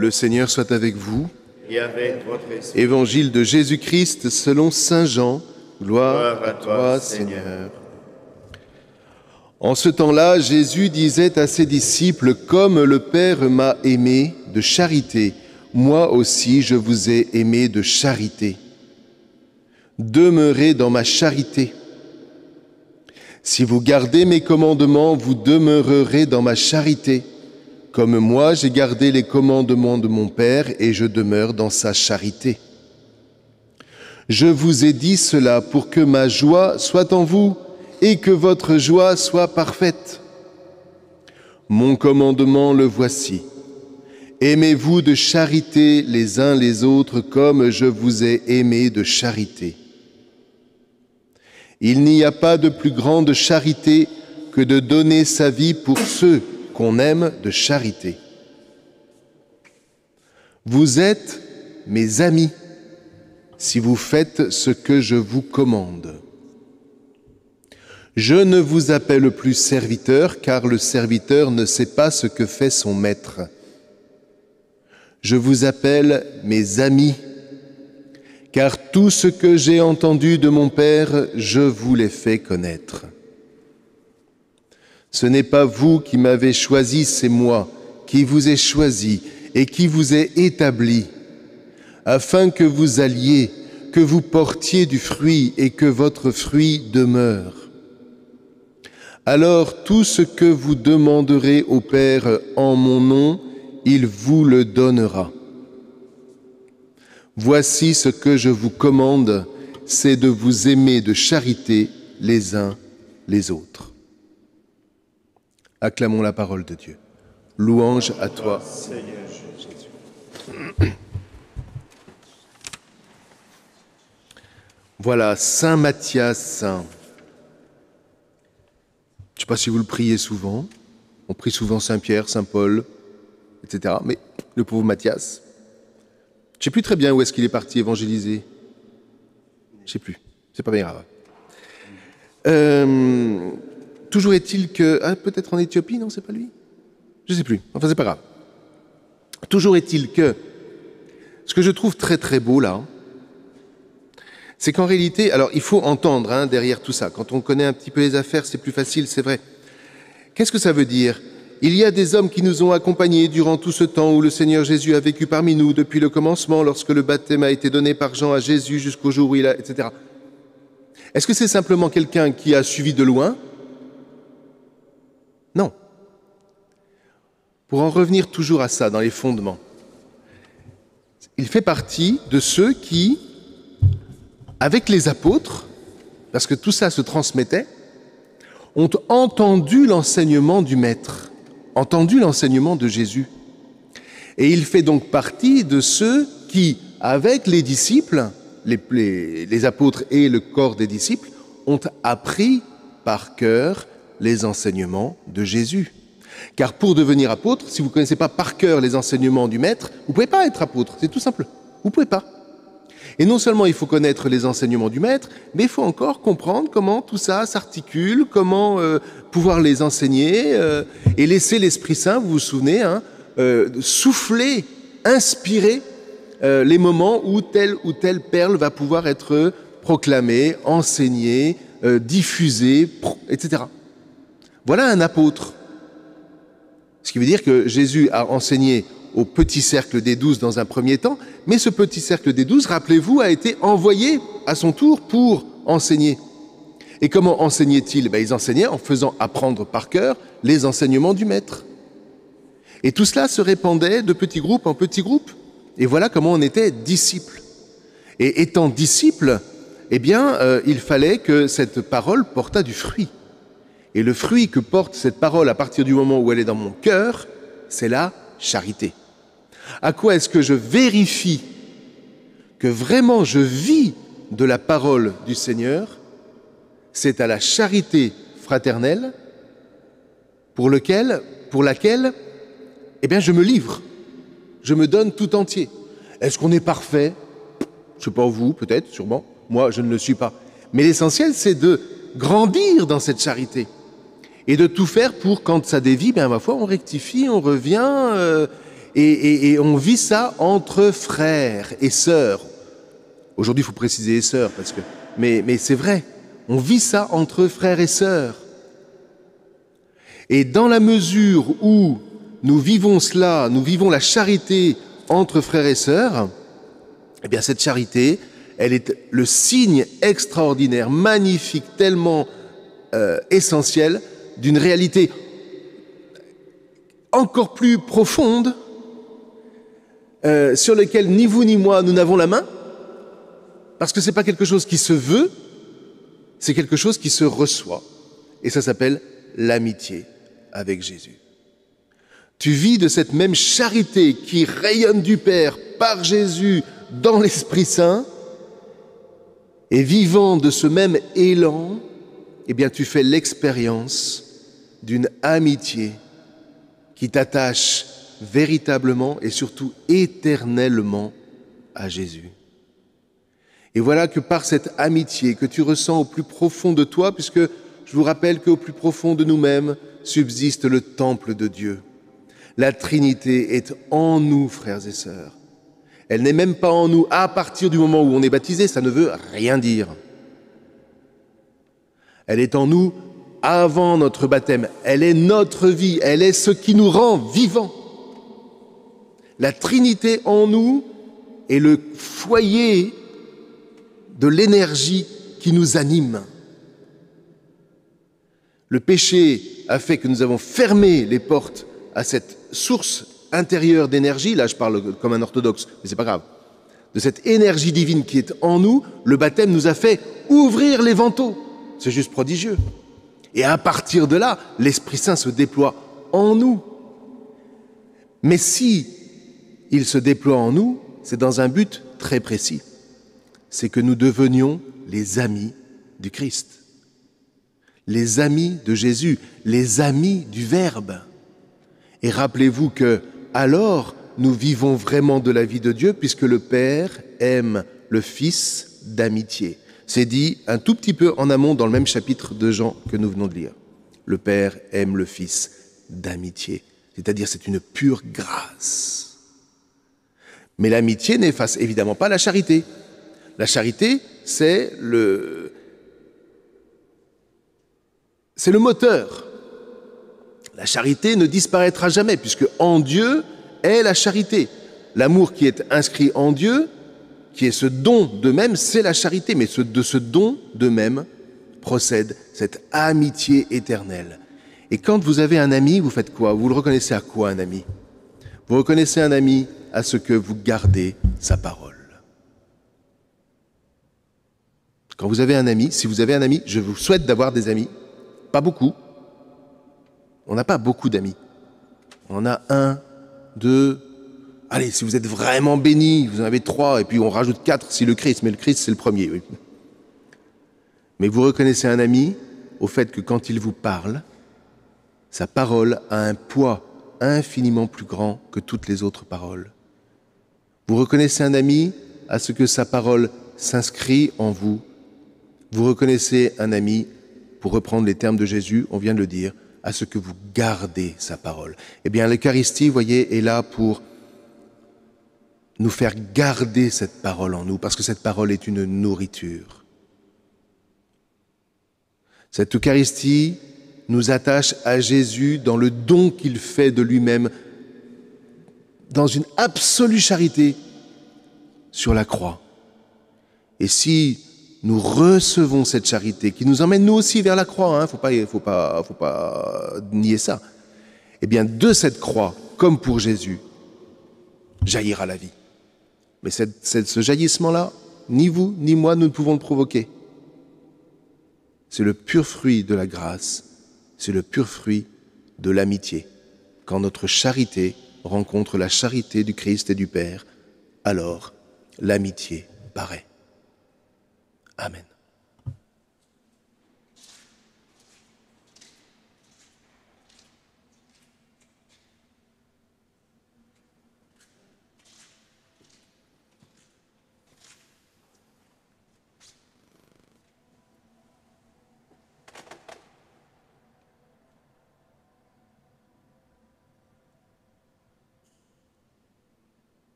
Le Seigneur soit avec vous. Et avec votre esprit. Évangile de Jésus-Christ selon saint Jean. Gloire à toi, Seigneur. Seigneur. En ce temps-là, Jésus disait à ses disciples, « Comme le Père m'a aimé de charité, moi aussi je vous ai aimé de charité. Demeurez dans ma charité. Si vous gardez mes commandements, vous demeurerez dans ma charité. Comme moi, j'ai gardé les commandements de mon Père et je demeure dans sa charité. Je vous ai dit cela pour que ma joie soit en vous et que votre joie soit parfaite. Mon commandement, le voici. Aimez-vous de charité les uns les autres comme je vous ai aimé de charité. Il n'y a pas de plus grande charité que de donner sa vie pour ceux qu'on aime de charité. Vous êtes mes amis si vous faites ce que je vous commande. Je ne vous appelle plus serviteur, car le serviteur ne sait pas ce que fait son maître. Je vous appelle mes amis, car tout ce que j'ai entendu de mon Père, je vous l'ai fait connaître. Ce n'est pas vous qui m'avez choisi, c'est moi qui vous ai choisi et qui vous ai établi, afin que vous alliez, que vous portiez du fruit et que votre fruit demeure. Alors tout ce que vous demanderez au Père en mon nom, il vous le donnera. Voici ce que je vous commande, c'est de vous aimer de charité les uns les autres. Acclamons la parole de Dieu. Louange à toi, Seigneur Jésus. Voilà, Saint Matthias. Je ne sais pas si vous le priez souvent. On prie souvent Saint Pierre, Saint Paul, etc. Mais le pauvre Matthias, je ne sais plus très bien où est-ce qu'il est parti évangéliser. Je ne sais plus. C'est pas bien grave. Toujours est-il que... Ah, peut-être en Éthiopie, non, c'est pas lui? Je ne sais plus. Enfin, c'est pas grave. Toujours est-il que... Ce que je trouve très très beau, là, c'est qu'en réalité... Alors, il faut entendre derrière tout ça. Quand on connaît un petit peu les affaires, c'est plus facile, c'est vrai. Qu'est-ce que ça veut dire? Il y a des hommes qui nous ont accompagnés durant tout ce temps où le Seigneur Jésus a vécu parmi nous, depuis le commencement, lorsque le baptême a été donné par Jean à Jésus, jusqu'au jour où il a... etc. Est-ce que c'est simplement quelqu'un qui a suivi de loin? Non. Pour en revenir toujours à ça, dans les fondements, il fait partie de ceux qui, avec les apôtres, parce que tout ça se transmettait, ont entendu l'enseignement du Maître, entendu l'enseignement de Jésus. Et il fait donc partie de ceux qui, avec les disciples, les apôtres et le corps des disciples, ont appris par cœur les enseignements de Jésus. Car pour devenir apôtre, si vous ne connaissez pas par cœur les enseignements du Maître, vous ne pouvez pas être apôtre, c'est tout simple. Vous ne pouvez pas. Et non seulement il faut connaître les enseignements du Maître, mais il faut encore comprendre comment tout ça s'articule, comment pouvoir les enseigner et laisser l'Esprit Saint, vous vous souvenez, souffler, inspirer les moments où telle perle va pouvoir être proclamée, enseignée, diffusée, etc. Voilà un apôtre. Ce qui veut dire que Jésus a enseigné au petit cercle des 12 dans un premier temps, mais ce petit cercle des 12, rappelez-vous, a été envoyé à son tour pour enseigner. Et comment enseignaient-ils? Ils enseignaient en faisant apprendre par cœur les enseignements du Maître. Et tout cela se répandait de petit groupe en petit groupe. Et voilà comment on était disciples. Et étant disciples, il fallait que cette parole portât du fruit. Et le fruit que porte cette parole à partir du moment où elle est dans mon cœur, c'est la charité. À quoi est-ce que je vérifie que vraiment je vis de la parole du Seigneur? C'est à la charité fraternelle pour laquelle je me livre, je me donne tout entier. Est-ce qu'on est parfait? Je ne sais pas vous, peut-être, sûrement. Moi, je ne le suis pas. Mais l'essentiel, c'est de grandir dans cette charité et de tout faire pour, quand ça dévie, ma foi, on rectifie, on revient Et on vit ça entre frères et sœurs. Aujourd'hui, il faut préciser les sœurs, mais c'est vrai, on vit ça entre frères et sœurs. Et dans la mesure où nous vivons cela, nous vivons la charité entre frères et sœurs, eh bien cette charité, elle est le signe extraordinaire, magnifique, tellement essentiel d'une réalité encore plus profonde sur laquelle ni vous ni moi nous n'avons la main, parce que ce n'est pas quelque chose qui se veut, c'est quelque chose qui se reçoit. Et ça s'appelle l'amitié avec Jésus. Tu vis de cette même charité qui rayonne du Père par Jésus dans l'Esprit Saint, et vivant de ce même élan, eh bien tu fais l'expérience d'une amitié qui t'attache véritablement et surtout éternellement à Jésus. Et voilà que par cette amitié que tu ressens au plus profond de toi, puisque je vous rappelle qu'au plus profond de nous-mêmes subsiste le temple de Dieu. La Trinité est en nous, frères et sœurs. Elle n'est même pas en nous à partir du moment où on est baptisé, ça ne veut rien dire. Elle est en nous avant notre baptême. Elle est notre vie, elle est ce qui nous rend vivants. La Trinité en nous est le foyer de l'énergie qui nous anime. Le péché a fait que nous avons fermé les portes à cette source intérieure d'énergie, là je parle comme un orthodoxe, mais c'est pas grave, de cette énergie divine qui est en nous. Le baptême nous a fait ouvrir les vantaux. C'est juste prodigieux. Et à partir de là, l'Esprit Saint se déploie en nous. Mais si il se déploie en nous, c'est dans un but très précis. C'est que nous devenions les amis du Christ, les amis de Jésus, les amis du Verbe. Et rappelez-vous que alors nous vivons vraiment de la vie de Dieu, puisque le Père aime le Fils d'amitié. C'est dit un tout petit peu en amont dans le même chapitre de Jean que nous venons de lire. Le Père aime le Fils d'amitié, c'est-à-dire c'est une pure grâce. Mais l'amitié n'efface évidemment pas la charité. La charité, c'est le moteur. La charité ne disparaîtra jamais, puisque en Dieu est la charité. L'amour qui est inscrit en Dieu, qui est ce don d'eux-mêmes, c'est la charité. Mais de ce don d'eux-mêmes procède cette amitié éternelle. Et quand vous avez un ami, vous faites quoi? Vous le reconnaissez à quoi, un ami? Vous reconnaissez un ami à ce que vous gardez sa parole. Quand vous avez un ami, si vous avez un ami, je vous souhaite d'avoir des amis, pas beaucoup. On n'a pas beaucoup d'amis. On en a 1, 2, allez, si vous êtes vraiment béni, vous en avez 3, et puis on rajoute 4 si le Christ, mais le Christ c'est le premier. Oui. Mais vous reconnaissez un ami au fait que quand il vous parle, sa parole a un poids infiniment plus grand que toutes les autres paroles. Vous reconnaissez un ami à ce que sa parole s'inscrit en vous. Vous reconnaissez un ami, pour reprendre les termes de Jésus, on vient de le dire, à ce que vous gardez sa parole. Eh bien, l'Eucharistie, vous voyez, est là pour nous faire garder cette parole en nous, parce que cette parole est une nourriture. Cette Eucharistie nous attache à Jésus dans le don qu'il fait de lui-même, dans une absolue charité sur la croix. Et si nous recevons cette charité qui nous emmène nous aussi vers la croix, faut pas nier ça. Eh bien, de cette croix, comme pour Jésus, jaillira la vie. Mais ce jaillissement-là, ni vous ni moi, nous ne pouvons le provoquer. C'est le pur fruit de la grâce, c'est le pur fruit de l'amitié. Quand notre charité rencontre la charité du Christ et du Père, alors l'amitié paraît. Amen.